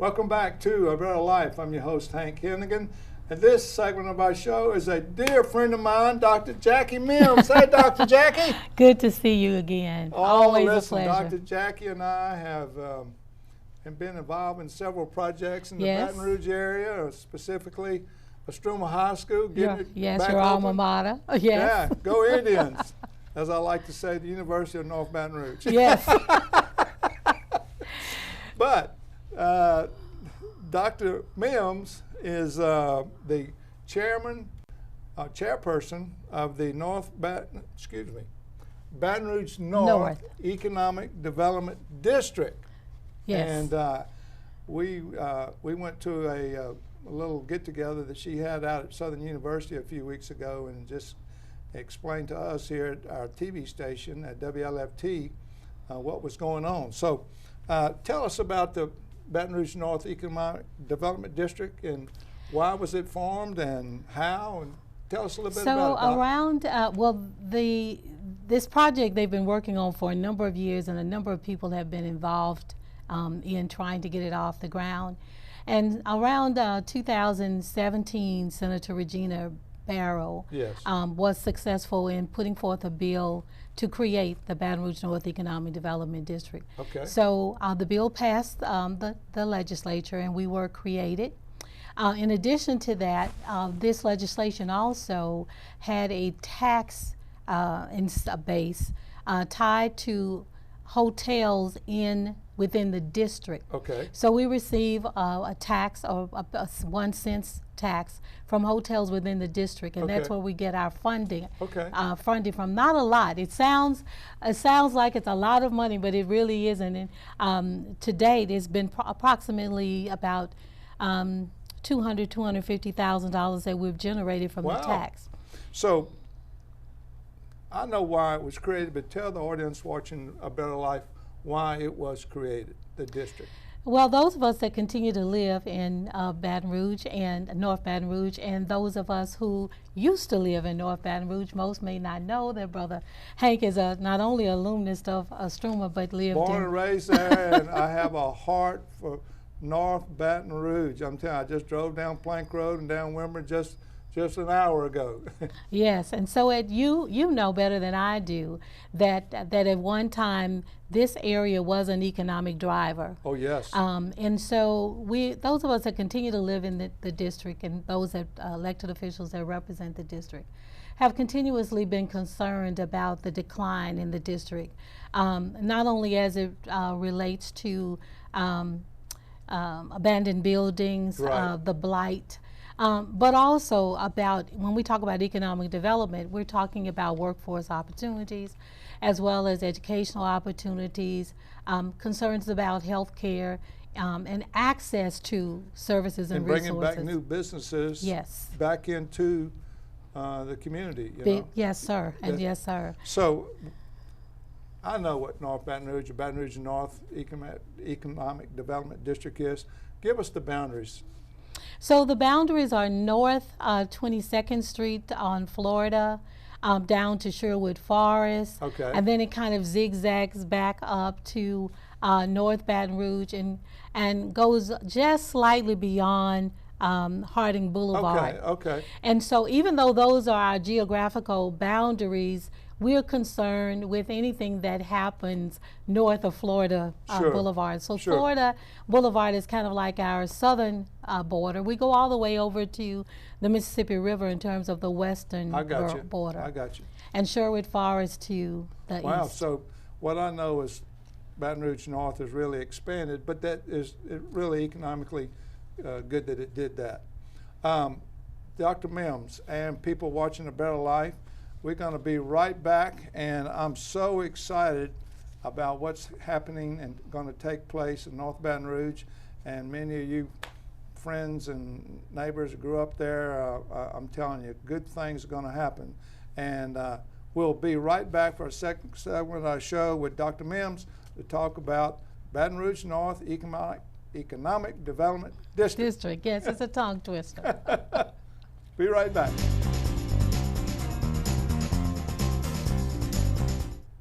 Welcome back to A Better Life. I'm your host, Hank Hennigan. And this segment of our show is a dear friend of mine, Dr. Jackie Mims. Hey, Dr. Jackie. Good to see you again. Always a pleasure. Dr. Jackie and I have been involved in several projects in the Baton Rouge area, specifically Ostruma High School. Yes, your alma mater. Yes. Yeah, go Indians, as I like to say, the University of North Baton Rouge. Yes. But Dr. Mims is the chairperson of the Baton Rouge North Economic Development District. Yes. And we went to a little get-together that she had out at Southern University a few weeks ago, and just explained to us here at our TV station at WLFT what was going on. So tell us about the Baton Rouge North Economic Development District, and why was it formed and how, and tell us a little bit about it. So around, this project they've been working on for a number of years, and a number of people have been involved in trying to get it off the ground. And around 2017, Senator Regina Barrow was successful in putting forth a bill to create the Baton Rouge North Economic Development District. Okay. So the bill passed the legislature, and we were created. In addition to that, this legislation also had a tax base tied to hotels within the district. Okay. So we receive a tax, or a 1 cent tax from hotels within the district, and that's where we get our funding. Okay. Funding from. Not a lot. It sounds like it's a lot of money, but it really isn't. And to date, it's been approximately about $250,000 that we've generated from the tax. So I know why it was created, but tell the audience watching A Better Life why it was created, the district. Well, those of us that continue to live in Baton Rouge and North Baton Rouge, and those of us who used to live in North Baton Rouge, most may not know that Brother Hank is not only a alumnus of Ostruma, but lived born and raised there, and I have a heart for North Baton Rouge. I'm telling you, I just drove down Plank Road and down Wimber just an hour ago. Yes, and so you know better than I do that at one time this area was an economic driver. Oh yes. And so those of us that continue to live in the district, and those that elected officials that represent the district, have continuously been concerned about the decline in the district, not only as it relates to abandoned buildings, the blight, but also about, when we talk about economic development, we're talking about workforce opportunities, as well as educational opportunities, concerns about health care, and access to services and resources. And bringing back new businesses back into the community. Yes, sir, and yes, sir. So I know what North Baton Rouge, or Baton Rouge North Economic Development District is. Give us the boundaries. So the boundaries are north 22nd Street on Florida, down to Sherwood Forest, and then it kind of zigzags back up to North Baton Rouge, and goes just slightly beyond Harding Boulevard. And so even though those are our geographical boundaries, we're concerned with anything that happens north of Florida Boulevard. So Florida Boulevard is kind of like our southern border. We go all the way over to the Mississippi River in terms of the western border. I got you. And Sherwood Forest to the east. Wow, so what I know is Baton Rouge North has really expanded, but that is really economically good that it did that. Dr. Mims and people watching A Better Life, we're going to be right back, and I'm so excited about what's happening and going to take place in North Baton Rouge. And many of you friends and neighbors who grew up there, I'm telling you, good things are going to happen. And we'll be right back for a second segment of our show with Dr. Mims to talk about Baton Rouge North Economic Development District. Yes, it's a tongue twister. Be right back.